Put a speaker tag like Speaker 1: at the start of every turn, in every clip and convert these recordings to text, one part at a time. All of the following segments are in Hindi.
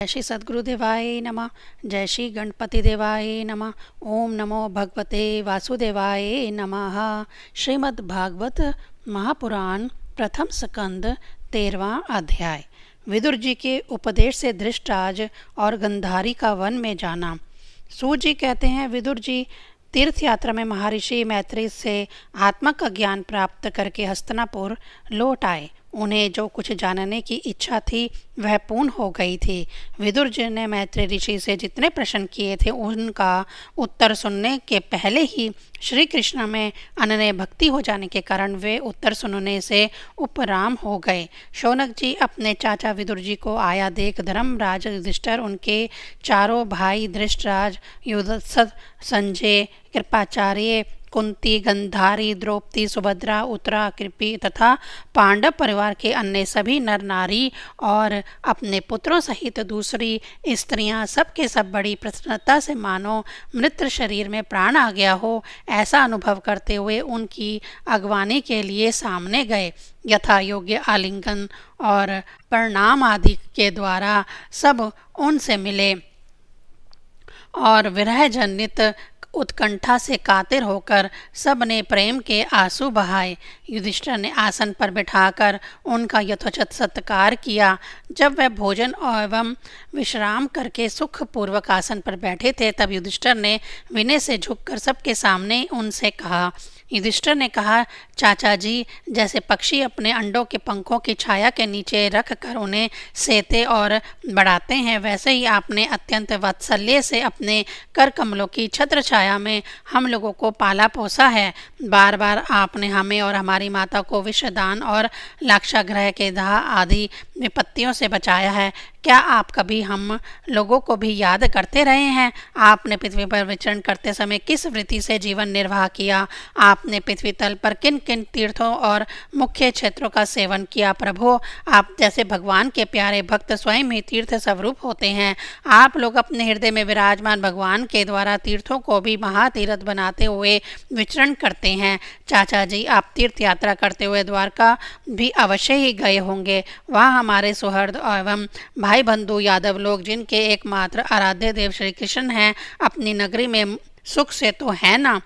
Speaker 1: जय श्री सद्गुरुदेवाय नमः। जय श्री गणपति देवाय नमः। ओम नमो भगवते वासुदेवाय नमः। श्रीमद् भागवत महापुराण प्रथम स्कंद 13वां अध्याय। विदुर जी के उपदेश से धृष्टराज और गंधारी का वन में जाना। सूत जी कहते हैं, विदुर जी तीर्थ यात्रा में महर्षि मैत्री से आत्मा का ज्ञान प्राप्त करके हस्तिनापुर लौट आए। उन्हें जो कुछ जानने की इच्छा थी वह पूर्ण हो गई थी। विदुर जी ने मैत्री ऋषि से जितने प्रश्न किए थे उनका उत्तर सुनने के पहले ही श्री कृष्ण में अनन्य भक्ति हो जाने के कारण वे उत्तर सुनने से उपराम हो गए। शौनक जी अपने चाचा विदुर जी को आया देख धर्मराज युधिष्ठिर, उनके चारों भाई धृष्टराज, युधिष्ठिर, संजय, कृपाचार्य, कुंती, गंधारी, द्रौपदी, सुभद्रा, उत्तरा, कृपी तथा पांडव परिवार के अन्य सभी नर नारी और अपने पुत्रों सहित दूसरी स्त्रियां सब के सब बड़ी प्रसन्नता से मानो मृत शरीर में प्राण आ गया हो ऐसा अनुभव करते हुए उनकी अगवानी के लिए सामने गए। यथा योग्य आलिंगन और प्रणाम आदि के द्वारा सब उनसे मिले और विरह जनित उत्कंठा से कातिर होकर सब ने प्रेम के आंसू बहाए। युधिष्ठिर ने आसन पर बिठाकर उनका यथोचित सत्कार किया। जब वह भोजन एवं विश्राम करके सुखपूर्वक आसन पर बैठे थे तब युधिष्ठिर ने विनय से झुककर सबके सामने उनसे कहा। युधिष्ठिर ने कहा, चाचा जी, जैसे पक्षी अपने अंडों के पंखों की छाया के नीचे रख कर उन्हें सेते और बढ़ाते हैं, वैसे ही आपने अत्यंत वात्सल्य से अपने कर कमलों की छत्र छाया में हम लोगों को पाला पोसा है। बार बार आपने हमें और हमारी माता को विषदान और लाक्षागृह के दाह आदि विपत्तियों से बचाया है। क्या आप कभी हम लोगों को भी याद करते रहे हैं? आपने पृथ्वी पर विचरण करते समय किस वृत्ति से जीवन निर्वाह किया? आपने पृथ्वी तल पर किन किन तीर्थों और मुख्य क्षेत्रों का सेवन किया? प्रभु, आप जैसे भगवान के प्यारे भक्त स्वयं ही तीर्थ स्वरूप होते हैं। आप लोग अपने हृदय में विराजमान भगवान के द्वारा तीर्थों को भी महातीर्थ बनाते हुए विचरण करते हैं। चाचा जी, आप तीर्थ यात्रा करते हुए द्वारका भी अवश्य ही गए होंगे। वहाँ हमारे सुहृद एवं भाई बंधु यादव लोग, जिनके एकमात्र आराध्य देव श्री कृष्ण हैं, अपनी नगरी में सुख से तो है ना?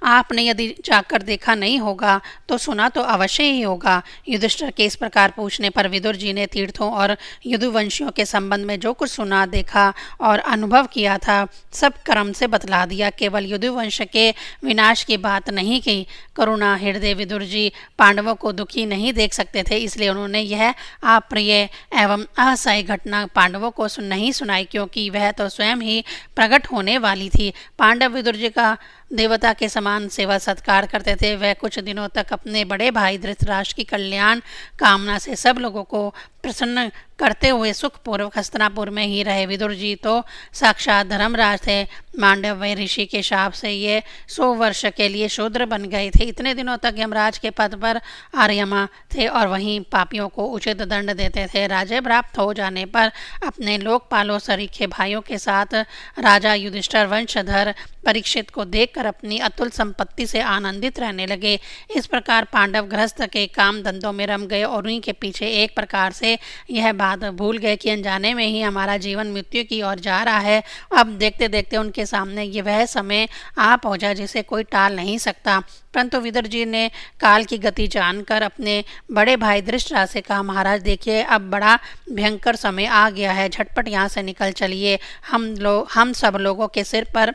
Speaker 1: आपने यदि जाकर देखा नहीं होगा तो सुना तो अवश्य ही होगा। युधिष्ठिर के इस प्रकार पूछने पर विदुर जी ने तीर्थों और यदुवंशियों के संबंध में जो कुछ सुना, देखा और अनुभव किया था सब क्रम से बतला दिया। केवल यदुवंश के विनाश की बात नहीं की। करुणा हृदय विदुर जी पांडवों को दुखी नहीं देख सकते थे, इसलिए उन्होंने यह अप्रिय एवं असह्य घटना पांडवों को नहीं सुनाई, क्योंकि वह तो स्वयं ही प्रकट होने वाली थी। पांडव विदुर जी का देवता के समान सेवा सत्कार करते थे। वह कुछ दिनों तक अपने बड़े भाई धृतराष्ट्र की कल्याण कामना से सब लोगों को प्रसन्न करते हुए सुखपूर्वक हस्तिनापुर में ही रहे। विदुर जी तो साक्षात धर्मराज थे। मांडव्य ऋषि के शाप से ये 100 वर्ष के लिए शूद्र बन गए थे। इतने दिनों तक यमराज के पद पर आर्यमा थे और वहीं पापियों को उचित दंड देते थे। राज्य प्राप्त हो जाने पर अपने लोकपालों सरीखे भाइयों के साथ राजा युधिष्ठिर वंशधर परीक्षित को देखकर अपनी अतुल संपत्ति से आनंदित रहने लगे। इस प्रकार पांडव गृहस्थ के काम धंधों में रम गए और उन्हीं के पीछे एक प्रकार से यह बात भूल गए कि अनजाने में ही हमारा जीवन मृत्यु की ओर जा रहा है। अब देखते देखते उनके सामने ये वह समय आ पहुंचा जिसे कोई टाल नहीं सकता। परंतु विदुर जी ने काल की गति जानकर अपने बड़े भाई धृतराष्ट्र से कहा, महाराज देखिए, अब बड़ा भयंकर समय आ गया है, झटपट यहाँ से निकल चलिए। हम सब लोगों के सिर पर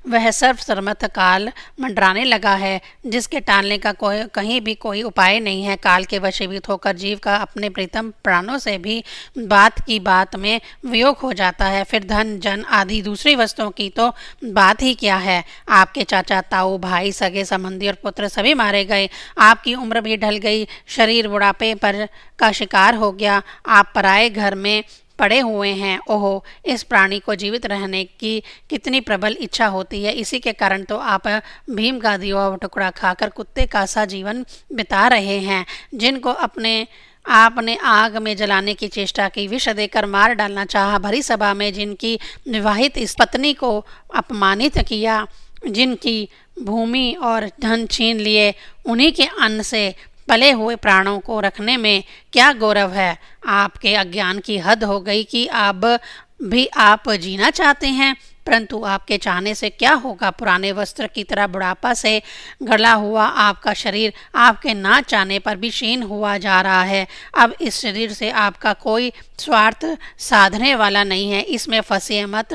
Speaker 1: वह सर्वसम्मत काल मंडराने लगा है, जिसके टालने का कहीं भी कोई उपाय नहीं है। काल के वशीभूत होकर जीव का अपने प्रीतम प्राणों से भी बात की बात में वियोग हो जाता है। फिर धन जन आदि दूसरी वस्तुओं की तो बात ही क्या है। आपके चाचा, ताऊ, भाई, सगे संबंधी और पुत्र सभी मारे गए। आपकी उम्र भी ढल गई, शरीर बुढ़ापे पर का शिकार हो गया। आप पराए घर में पड़े हुए हैं। ओहो, इस प्राणी को जीवित रहने की कितनी प्रबल इच्छा होती है। इसी के कारण तो आप भीम का दिया हुआ टुकड़ा खाकर कुत्ते का सा जीवन बिता रहे हैं। जिनको आपने आग में जलाने की चेष्टा की, विष देकर मार डालना चाहा, भरी सभा में जिनकी विवाहित इस पत्नी को अपमानित किया, जिनकी भूमि और धन छीन लिए, उन्हीं के अन्न से पले हुए प्राणों को रखने में क्या गौरव है। आपके अज्ञान की हद हो गई कि अब भी आप जीना चाहते हैं, परंतु आपके चाहने से क्या होगा। पुराने वस्त्र की तरह बुढ़ापा से गला हुआ आपका शरीर आपके ना चाहने पर भी क्षीण हुआ जा रहा है। अब इस शरीर से आपका कोई स्वार्थ साधने वाला नहीं है, इसमें फंसे मत।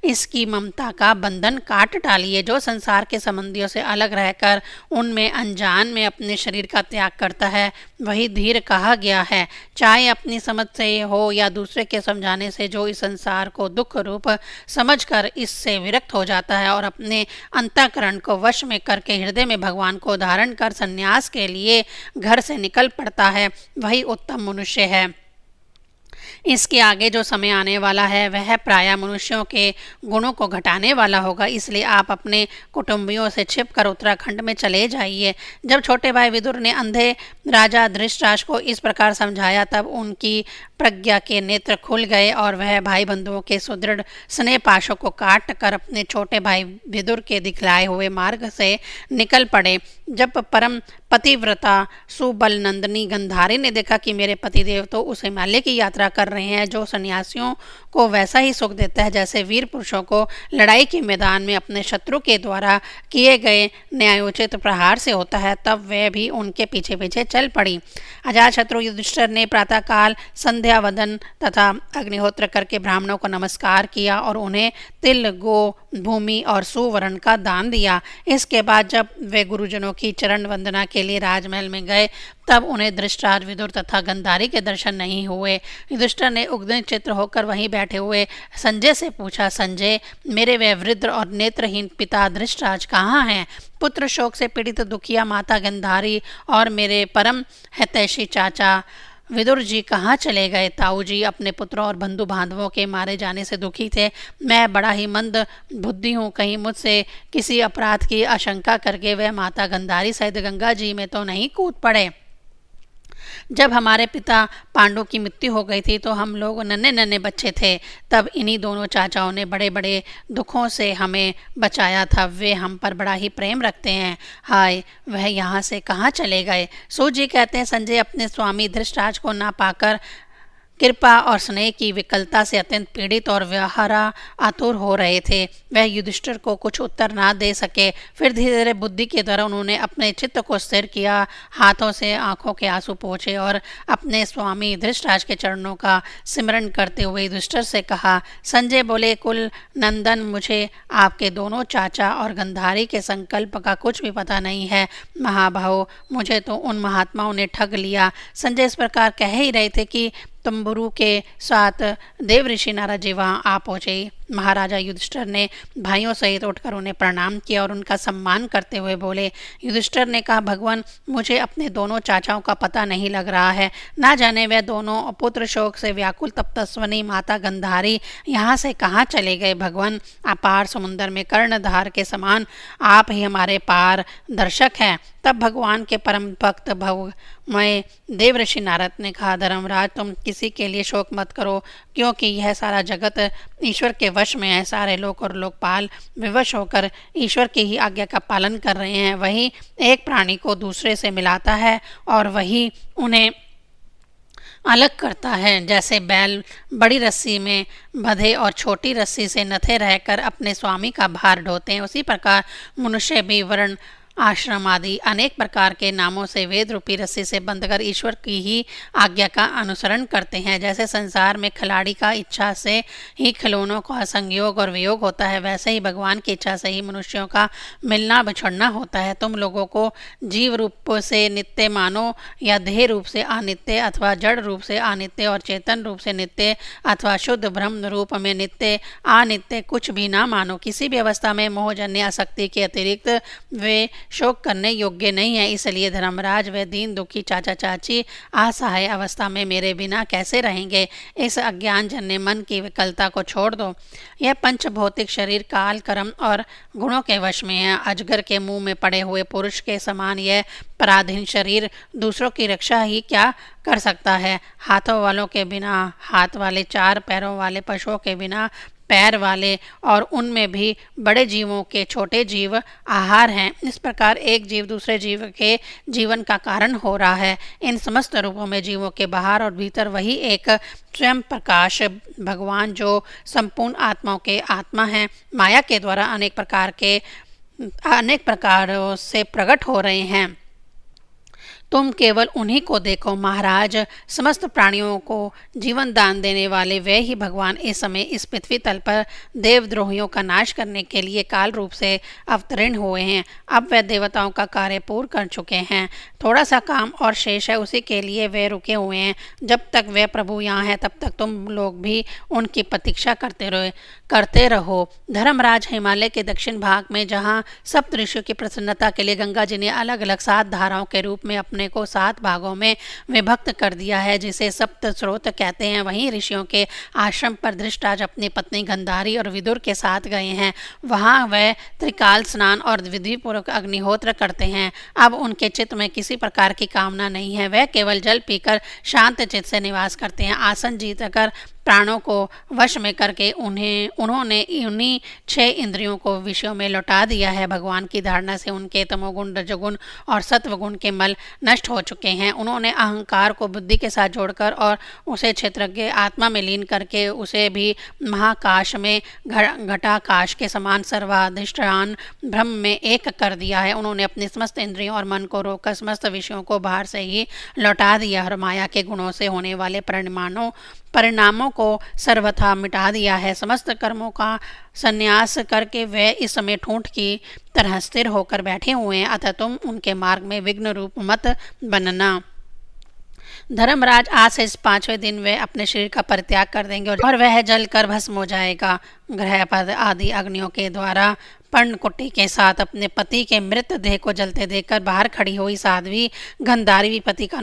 Speaker 1: इसकी ममता का बंधन काट डालिए। जो संसार के संबंधियों से अलग रहकर उनमें अनजान में अपने शरीर का त्याग करता है, वही धीर कहा गया है। चाहे अपनी समझ से हो या दूसरे के समझाने से, जो इस संसार को दुख रूप समझकर इससे विरक्त हो जाता है और अपने अंतःकरण को वश में करके हृदय में भगवान को धारण कर संन्यास के लिए घर से निकल पड़ता है, वही उत्तम मनुष्य है। इसके आगे जो समय आने वाला है वह प्रायः मनुष्यों के गुणों को घटाने वाला होगा। इसलिए आप अपने कुटुंबियों से छिपकर उत्तराखंड में चले जाइए। जब छोटे भाई विदुर ने अंधे राजा धृतराष्ट्र को इस प्रकार समझाया, तब उनकी प्रज्ञा के नेत्र खुल गए और वह भाई बंधुओं के सुदृढ़ स्नेह पाशों को काट कर अपने छोटे भाई विदुर के दिखलाए हुए मार्ग से निकल पड़े। जब परम पतिव्रता सुबल नंदिनी गंधारी ने देखा कि मेरे पतिदेव तो उस हिमालय की यात्रा कर रहे हैं जो सन्यासियों को वैसा ही सुख देता है जैसे वीर पुरुषों को लड़ाई के मैदान में अपने शत्रु के द्वारा किए गए न्यायोचित प्रहार से होता है, तब वह भी उनके पीछे पीछे चल पड़ी। अजातशत्रु युधिष्ठिर ने प्रातःकाल संध्या वदन तथा अग्निहोत्र करके ब्राह्मणों को नमस्कार किया और उन्हें तिल, गो, भूमि और सुवर्ण का दान दिया। इसके बाद जब वे गुरुजनों की चरण वंदना के लिए राजमहल में गए, तब उन्हें धृतराष्ट्र, विदुर तथा गंधारी के दर्शन नहीं हुए। युधिष्ठिर ने उग्र चित्र होकर वहीं बैठे हुए संजय से पूछा, संजय, मेरे वे वृद्ध और नेत्रहीन पिता धृतराष्ट्र कहाँ हैं? पुत्र शोक से पीड़ित दुखिया माता गंधारी और मेरे परम हितैषी चाचा विदुर जी कहाँ चले गए? ताऊ जी अपने पुत्रों और बंधु बांधवों के मारे जाने से दुखी थे। मैं बड़ा ही मंद बुद्धि हूँ, कहीं मुझसे किसी अपराध की आशंका करके वह माता गंधारी सहित गंगा जी में तो नहीं कूद पड़े। जब हमारे पिता पांडु की मृत्यु हो गई थी तो हम लोग नन्हे नन्हे बच्चे थे, तब इन्हीं दोनों चाचाओं ने बड़े बड़े दुखों से हमें बचाया था। वे हम पर बड़ा ही प्रेम रखते हैं। हाय, वह यहाँ से कहाँ चले गए? सूत जी कहते हैं, संजय अपने स्वामी धृतराष्ट्र को ना पाकर कृपा और स्नेह की विकलता से अत्यंत पीड़ित और व्यवहारा आतुर हो रहे थे। वह युधिष्ठिर को कुछ उत्तर ना दे सके। फिर धीरे धीरे बुद्धि के द्वारा उन्होंने अपने चित्त को स्थिर किया, हाथों से आंखों के आंसू पोंछे और अपने स्वामी धृतराष्ट्र के चरणों का सिमरण करते हुए युधिष्ठिर से कहा। संजय बोले, कुल नंदन, मुझे आपके दोनों चाचा और गंधारी के संकल्प का कुछ भी पता नहीं है। महाभाव, मुझे तो उन महात्माओं ने ठग लिया। संजय इस प्रकार कह ही रहे थे कि तंबुरु के साथ देव ऋषि नारद जी वहाँ आ पहुँचे। महाराजा युधिष्ठिर ने भाइयों सहित उठकर उन्हें प्रणाम किया और उनका सम्मान करते हुए बोले। युधिष्ठिर ने कहा, भगवान, मुझे अपने दोनों चाचाओं का पता नहीं लग रहा है। ना जाने वे दोनों पुत्र शोक से व्याकुल तप्तस्वनी माता गंधारी यहाँ से कहाँ चले गए। भगवान, अपार समुद्र में कर्णधार के समान आप ही हमारे पार दर्शक हैं। तब भगवान के परम भक्त भवमय देव ऋषि नारद ने कहा, धर्मराज, तुम किसी के लिए शोक मत करो, क्योंकि यह सारा जगत ईश्वर के वश में है। सारे लोक और लोकपाल विवश होकर ईश्वर की ही आज्ञा का पालन कर रहे हैं। वही एक प्राणी को दूसरे से मिलाता है और वही उन्हें अलग करता है। जैसे बैल बड़ी रस्सी में बंधे और छोटी रस्सी से नथे रहकर अपने स्वामी का भार ढोते हैं, उसी प्रकार मनुष्य भी वर्ण, आश्रम आदि अनेक प्रकार के नामों से वेद रूपी रस्सी से बंधकर ईश्वर की ही आज्ञा का अनुसरण करते हैं। जैसे संसार में खिलाड़ी का इच्छा से ही खिलौनों का संयोग और वियोग होता है, वैसे ही भगवान की इच्छा से ही मनुष्यों का मिलना बिछड़ना होता है। तुम लोगों को जीव रूप से नित्य मानो या देह रूप से अनित्य, अथवा जड़ रूप से अनित्य और चेतन रूप से नित्य, अथवा शुद्ध ब्रह्म रूप में नित्य अनित्य कुछ भी ना मानो। किसी भी अवस्था में मोहजन्य आसक्ति के अतिरिक्त वे शोक करने योग्य नहीं है। इसलिए धर्मराज, वे दीन दुखी चाचा चाची असहाय अवस्था में मेरे बिना कैसे रहेंगे? इस अज्ञान जन्य मन की विकलता को छोड़ दो। यह पंच भौतिक शरीर काल, कर्म और गुणों के वश में है। अजगर के मुंह में पड़े हुए पुरुष के समान यह पराधीन शरीर दूसरों की रक्षा ही क्या कर सकता है? हाथों वालों के बिना हाथ वाले, चार पैरों वाले पशुओं के बिना पैर वाले और उनमें भी बड़े जीवों के छोटे जीव आहार हैं। इस प्रकार एक जीव दूसरे जीव के जीवन का कारण हो रहा है। इन समस्त रूपों में जीवों के बाहर और भीतर वही एक स्वयं प्रकाश भगवान जो संपूर्ण आत्माओं के आत्मा हैं, माया के द्वारा अनेक प्रकारों से प्रकट हो रहे हैं। तुम केवल उन्हीं को देखो महाराज। समस्त प्राणियों को जीवन दान देने वाले वे ही भगवान इस समय इस पृथ्वी तल पर देवद्रोहियों का नाश करने के लिए काल रूप से अवतरण हुए हैं। अब वे देवताओं का कार्य पूर्ण कर चुके हैं। थोड़ा सा काम और शेष है, उसी के लिए वे रुके हुए हैं। जब तक वे प्रभु यहाँ हैं तब तक तुम लोग भी उनकी प्रतीक्षा करते रहो। धर्मराज, हिमालय के दक्षिण भाग में जहाँ सप्त ऋषियों की प्रसन्नता के लिए गंगा जी ने अलग अलग 7 धाराओं के रूप में अपने को 7 भागों में विभक्त कर दिया है, जिसे सप्त स्रोत कहते हैं, वहीं ऋषियों के आश्रम पर धृष्टराज अपनी पत्नी गंधारी और विदुर के साथ गए हैं। वहां वह त्रिकाल स्नान और विधिपूर्वक अग्निहोत्र करते हैं। अब उनके चित्त में किसी प्रकार की कामना नहीं है। वह केवल जल पीकर शांत चित्त से निवास करते हैं। आसन जीत कर प्राणों को वश में करके उन्होंने उन्हीं 6 इंद्रियों को विषयों में लौटा दिया है। भगवान की धारणा से उनके तमोगुण, रजोगुण और सत्वगुण के मल नष्ट हो चुके हैं। उन्होंने अहंकार को बुद्धि के साथ जोड़कर और उसे क्षेत्रज्ञ आत्मा में लीन करके उसे भी महाकाश में घटाकाश के समान सर्वाधिष्ठान ब्रह्म में एक कर दिया है। उन्होंने अपने समस्त इंद्रियों और मन को रोककर समस्त विषयों को बाहर से ही लौटा दिया और माया के गुणों से होने वाले परिणामों को सर्वथा मिटा दिया है। समस्त कर्मों का संन्यास करके वे इस समय ठूंठ की तरह स्थिर होकर बैठे हुए हैं। अतः तुम उनके मार्ग में विघ्न रूप मत बनना। धर्मराज, आज से इस 5वें दिन वे अपने शरीर का परित्याग कर देंगे और वह जल कर भस्म हो जाएगा। ग्रह पद आदि अग्नियों के द्वारा पर्णकुटी के साथ अपने पति के मृत देह को जलते देखकर बाहर खड़ी हुई साध्वी गंधारी पति का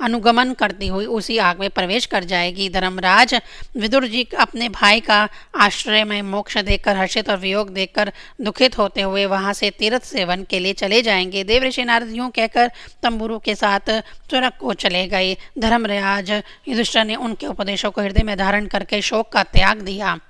Speaker 1: अनुगमन करती हुई उसी आग में प्रवेश कर जाएगी। धर्मराज, विदुर जी अपने भाई का आश्रय में मोक्ष देखकर हर्षित और वियोग देखकर दुखित होते हुए वहां से तीर्थ सेवन के लिए चले जाएंगे। देवऋषि नारद यूं कहकर तंबुरु के साथ स्वर्ग को चले गए। धर्मराज युधिष्ठिर ने उनके उपदेशों को हृदय में धारण करके शोक का त्याग दिया।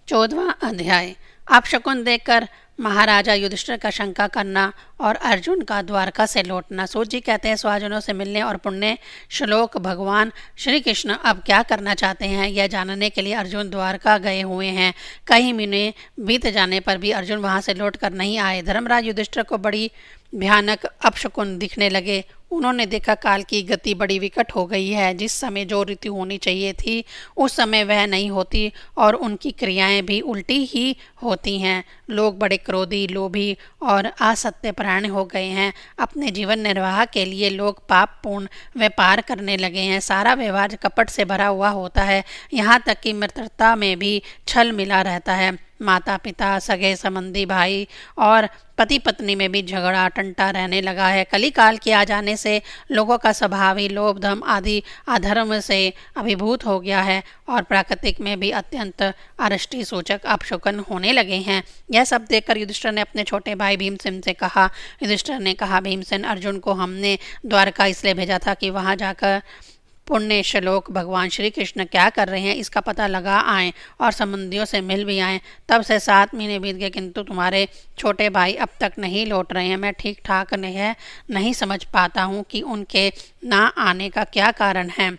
Speaker 1: 14वां अध्याय। अपशकुन देखकर महाराजा युधिष्ठिर का शंका करना और अर्जुन का द्वारका से लौटना। सूत जी कहते हैं, स्वजनों से मिलने और पुण्य श्लोक भगवान श्री कृष्ण अब क्या करना चाहते हैं यह जानने के लिए अर्जुन द्वारका गए हुए हैं। कई महीने बीत जाने पर भी अर्जुन वहां से लौटकर नहीं आए। धर्मराज युधिष्ठिर को बड़ी भयानक अपशकुन दिखने लगे। उन्होंने देखा काल की गति बड़ी विकट हो गई है। जिस समय जो ऋतु होनी चाहिए थी उस समय वह नहीं होती और उनकी क्रियाएं भी उल्टी ही होती हैं। लोग बड़े क्रोधी, लोभी और असत्यपरायण हो गए हैं। अपने जीवन निर्वाह के लिए लोग पापपूर्ण व्यापार करने लगे हैं। सारा व्यवहार कपट से भरा हुआ होता है। यहाँ तक कि मित्रता में भी छल मिला रहता है। माता पिता, सगे संबंधी, भाई और पति पत्नी में भी झगड़ा टंटा रहने लगा है। कली काल के आ जाने से लोगों का स्वभाव ही लोभ, धर्म आदि अधर्म से अभिभूत हो गया है और प्राकृतिक में भी अत्यंत अरिष्टि सूचक अपशकुन होने लगे हैं। यह सब देखकर युधिष्ठिर ने अपने छोटे भाई भीमसेन से कहा। युधिष्ठिर ने कहा, भीमसेन, अर्जुन को हमने द्वारका इसलिए भेजा था कि वहां जाकर पुण्य श्लोक भगवान श्री कृष्ण क्या कर रहे हैं इसका पता लगा आएं और संबंधियों से मिल भी आएं। तब से 7 महीने बीत गए किंतु तुम्हारे छोटे भाई अब तक नहीं लौट रहे हैं। मैं ठीक ठाक नहीं समझ पाता हूँ कि उनके ना आने का क्या कारण है।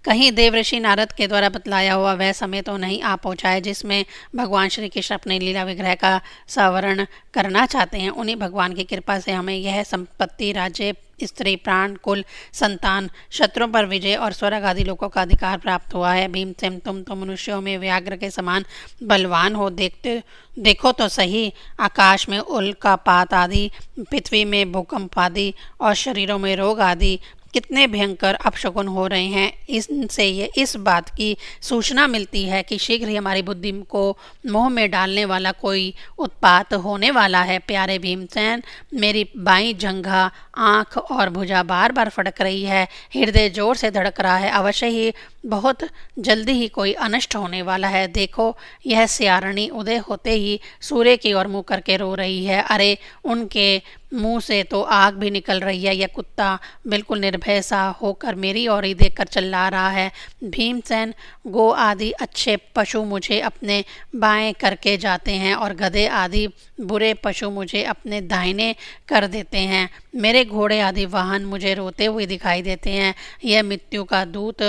Speaker 1: कहीं देवऋषि नारद के द्वारा बतलाया हुआ वह समय तो नहीं आ पहुँचा है जिसमें भगवान श्री कृष्ण अपने लीला विग्रह का सावरण करना चाहते हैं। उन्हीं भगवान की कृपा से हमें यह संपत्ति, राज्य, स्त्री, प्राण, कुल, संतान, शत्रुओं पर विजय और स्वर्ग आदि लोगों का अधिकार प्राप्त हुआ है। भीमसेन, तुम तो मनुष्यों में व्याघ्र के समान बलवान हो। देखो तो सही, आकाश में उल्कापात आदि, पृथ्वी में भूकंप आदि और शरीरों में रोग आदि कितने भयंकर अपशकुन हो रहे हैं। इनसे ये इस बात की सूचना मिलती है कि शीघ्र ही हमारी बुद्धि को मोह में डालने वाला कोई उत्पात होने वाला है। प्यारे भीमसेन, मेरी बाईं जंघा, आँख और भुजा बार बार फटक रही है। हृदय जोर से धड़क रहा है। अवश्य ही बहुत जल्दी ही कोई अनिष्ट होने वाला है। देखो, यह सियारणी उदय होते ही सूर्य की ओर मुंह करके रो रही है। अरे, उनके मुंह से तो आग भी निकल रही है। यह कुत्ता बिल्कुल निर्भय सा होकर मेरी ओर ही देखकर चिल्ला रहा है। भीमसेन, गो आदि अच्छे पशु मुझे अपने बाएं करके जाते हैं और गधे आदि बुरे पशु मुझे अपने दाहिने कर देते हैं। मेरे घोड़े आदि वाहन मुझे रोते हुए दिखाई देते हैं। यह मृत्यु का दूत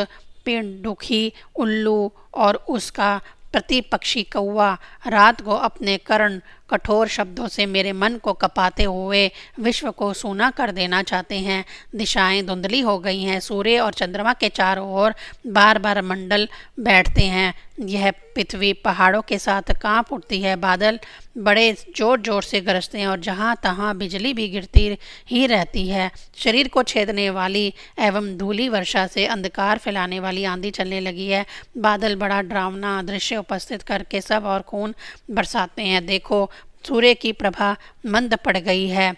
Speaker 1: दुखी उल्लू और उसका प्रतिपक्षी कौवा रात को अपने कर्ण कठोर शब्दों से मेरे मन को कपाते हुए विश्व को सूना कर देना चाहते हैं। दिशाएं धुंधली हो गई हैं। सूर्य और चंद्रमा के चारों ओर बार बार मंडल बैठते हैं। यह पृथ्वी पहाड़ों के साथ कांप उठती है। बादल बड़े जोर जोर से गरजते हैं और जहाँ तहाँ बिजली भी गिरती ही रहती है। शरीर को छेदने वाली एवं धूली वर्षा से अंधकार फैलाने वाली आंधी चलने लगी है। बादल बड़ा डरावना दृश्य उपस्थित करके सब और खून बरसाते हैं। देखो, सूर्य की प्रभा मंद पड़ गई है।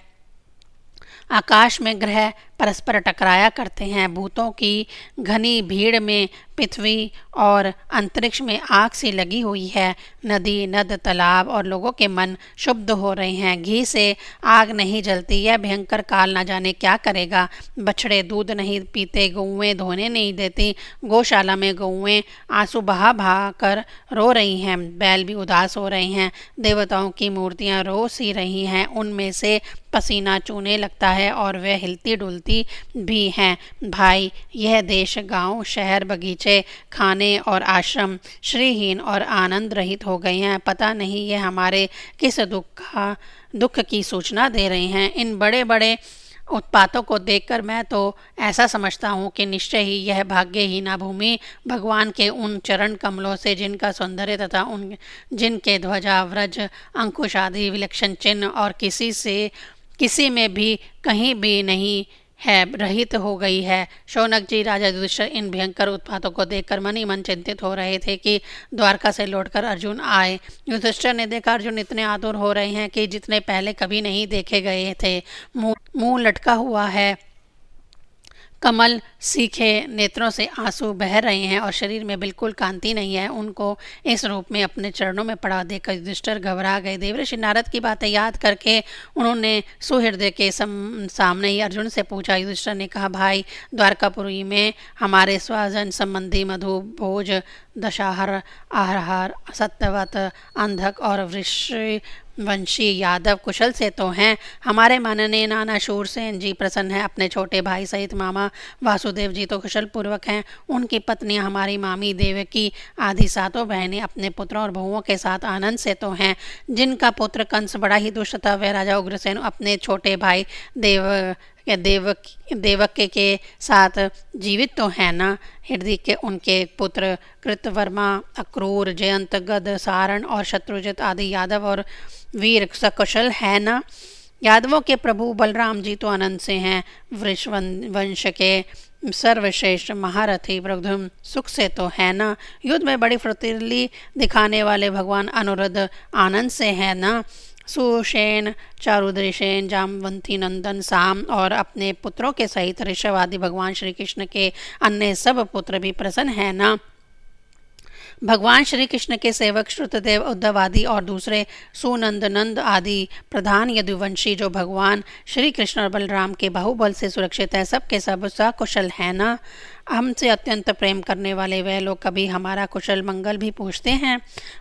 Speaker 1: आकाश में ग्रह परस्पर टकराया करते हैं। भूतों की घनी भीड़ में पृथ्वी और अंतरिक्ष में आग सी लगी हुई है। नदी, नद, तालाब और लोगों के मन शुद्ध हो रहे हैं। घी से आग नहीं जलती। यह भयंकर काल न जाने क्या करेगा। बछड़े दूध नहीं पीते, गौएं धोने नहीं देती। गौशाला में गौएं आंसू बहा बहा कर रो रही हैं। बैल भी उदास हो रहे हैं। देवताओं की मूर्तियां रो सी रही हैं। उनमें से पसीना चूने लगता है और वे हिलती डुलती भी हैं। भाई, यह देश, गांव, शहर, बगीचे, खाने और आश्रम श्रीहीन और आनंद रहित हो गए हैं। पता नहीं ये हमारे किस दुख की सूचना दे रहे हैं। इन बड़े बड़े उत्पातों को देखकर मैं तो ऐसा समझता हूँ कि निश्चय ही यह भाग्यहीना भूमि भगवान के उन चरण कमलों से, जिनका सौंदर्य तथा उन जिनके ध्वजा, व्रज, अंकुश आदि विलक्षण चिन्ह और किसी में भी कहीं भी नहीं है, रहित हो गई है। शौनक जी, राजा युधिष्ठिर इन भयंकर उत्पातों को देखकर मन ही मन चिंतित हो रहे थे कि द्वारका से लौटकर अर्जुन आए। युधिष्ठिर ने देखा अर्जुन इतने आतुर हो रहे हैं कि जितने पहले कभी नहीं देखे गए थे। मुंह लटका हुआ है, कमल सीखे नेत्रों से आंसू बह रहे हैं और शरीर में बिल्कुल कांति नहीं है। उनको इस रूप में अपने चरणों में पड़ा देखकर युधिष्ठिर घबरा गए। देवर्षि नारद की बातें याद करके उन्होंने सुहृदय के सामने ही अर्जुन से पूछा। युधिष्ठिर ने कहा, भाई, द्वारकापुरी में हमारे स्वजन संबंधी मधु, भोज, दशाहर, आहर, सत्यवत, अंधक और वंशी यादव कुशल से तो हैं। हमारे माननीय नाना शूरसेन जी प्रसन्न हैं। अपने छोटे भाई सहित मामा वासुदेव जी तो कुशल पूर्वक हैं। उनकी पत्नियां, हमारी मामी देवकी आदि सातों बहनें अपने पुत्रों और बहुओं के साथ आनंद से तो हैं। जिनका पुत्र कंस बड़ा ही दुष्ट था, वह राजा उग्रसेन अपने छोटे भाई देवक के साथ जीवित तो है ना। हृदय के उनके पुत्र कृतवर्मा, अक्रूर, जयंत, गद, सारण और शत्रुजित आदि यादव और वीर सकुशल है ना। यादवों के प्रभु बलराम जी तो आनंद से हैं। वंश के सर्वश्रेष्ठ महारथी प्रद्युम्न सुख से तो है ना। युद्ध में बड़ी फुर्तीली दिखाने वाले भगवान अनुरुद्ध आनंद से है ना। सुषेण, चारुद्रसेन, जामवंती नंदन साम और अपने पुत्रों के सहित ऋषभ आदि भगवान श्री कृष्ण के अन्य सब पुत्र भी प्रसन्न है ना। भगवान श्री कृष्ण के सेवक श्रुतदेव, उद्धव आदि और दूसरे सुनंदनंद आदि प्रधान यदुवंशी जो भगवान श्री कृष्ण और बलराम के बाहुबल से सुरक्षित है, सब के सब सकुशल है ना। हमसे अत्यंत प्रेम करने वाले वह लोग कभी हमारा कुशल मंगल भी पूछते हैं।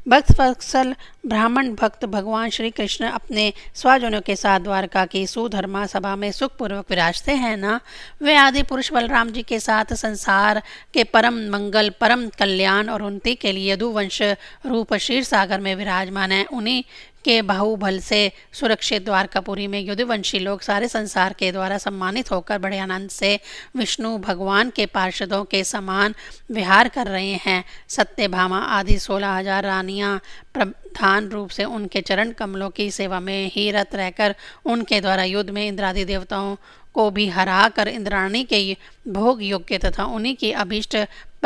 Speaker 1: भक्त वत्सल ब्राह्मण भक्त भगवान श्री कृष्ण अपने स्वजनों के साथ द्वारका की सुधर्मा सभा में सुखपूर्वक विराजते हैं ना। वे आदि पुरुष बलराम जी के साथ संसार के परम मंगल, परम कल्याण और उन्नति के लिए यदुवंश रूप क्षीर सागर में विराजमान है। उन्हीं के बाहुबल से सुरक्षित द्वारकापुरी में यदुवंशी लोग सारे संसार के द्वारा सम्मानित होकर बड़े आनंद से विष्णु भगवान के पार्षदों के समान विहार कर रहे हैं। सत्यभामा आदि 16,000 रानियां प्रधान रूप से उनके चरण कमलों की सेवा में ही रत रहकर उनके द्वारा युद्ध में इंद्रादि देवताओं को भी हरा कर इंद्राणी के भोग योग्य तथा उन्हीं की अभीष्ट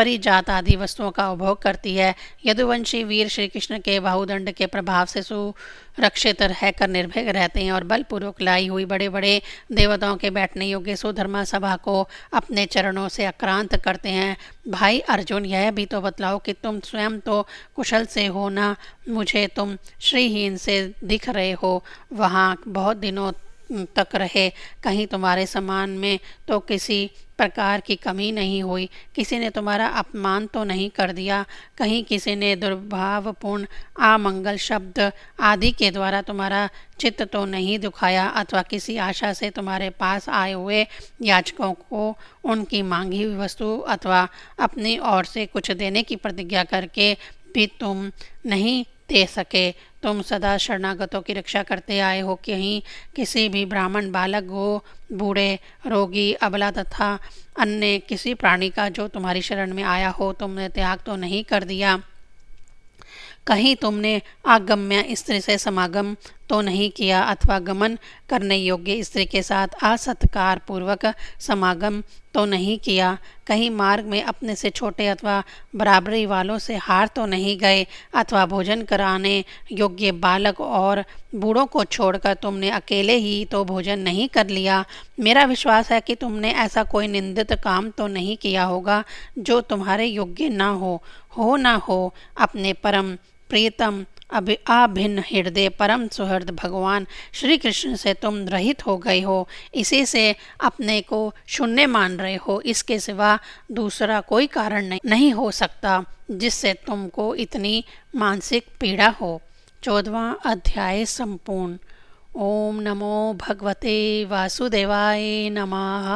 Speaker 1: परिजात आदि वस्तुओं का उपभोग करती है। यदुवंशी वीर श्री कृष्ण के बाहुदंड के प्रभाव से सुरक्षित रहकर निर्भय रहते हैं और बलपूर्वक लाई हुई बड़े बड़े देवताओं के बैठने योग्य सुधर्मा सभा को अपने चरणों से आक्रांत करते हैं। भाई अर्जुन, यह भी तो बतलाओ कि तुम स्वयं तो कुशल से हो ना, मुझे तुम श्रीहीन से दिख रहे हो। वहाँ बहुत दिनों तक रहे, कहीं तुम्हारे सम्मान में तो किसी प्रकार की कमी नहीं हुई, किसी ने तुम्हारा अपमान तो नहीं कर दिया, कहीं किसी ने दुर्भावपूर्ण आमंगल शब्द आदि के द्वारा तुम्हारा चित्त तो नहीं दुखाया, अथवा किसी आशा से तुम्हारे पास आए हुए याचकों को उनकी मांगी हुई वस्तु अथवा अपनी ओर से कुछ देने की प्रतिज्ञा करके भी तुम नहीं दे सके। तुम सदा शरणागतों की रक्षा करते आए हो, कहीं किसी भी ब्राह्मण, बालक, गो, बूढ़े, रोगी, अबला तथा अन्य किसी प्राणी का जो तुम्हारी शरण में आया हो तुमने त्याग तो नहीं कर दिया। कहीं तुमने आगम्य स्त्री से समागम तो नहीं किया, अथवा गमन करने योग्य स्त्री के साथ असत्कार पूर्वक समागम तो नहीं किया। कहीं मार्ग में अपने से छोटे अथवा बराबरी वालों से हार तो नहीं गए, अथवा भोजन कराने योग्य बालक और बूढ़ों को छोड़कर तुमने अकेले ही तो भोजन नहीं कर लिया। मेरा विश्वास है कि तुमने ऐसा कोई निंदित काम तो नहीं किया होगा जो तुम्हारे योग्य ना हो ना हो। अपने परम प्रियतम अभिन्न हृदय परम सुहृद भगवान श्री कृष्ण से तुम रहित हो गए हो, इसी से अपने को शून्य मान रहे हो। इसके सिवा दूसरा कोई कारण नहीं हो सकता जिससे तुमको इतनी मानसिक पीड़ा हो। 14वां अध्याय संपूर्ण। ओम नमो भगवते वासुदेवाय नमः।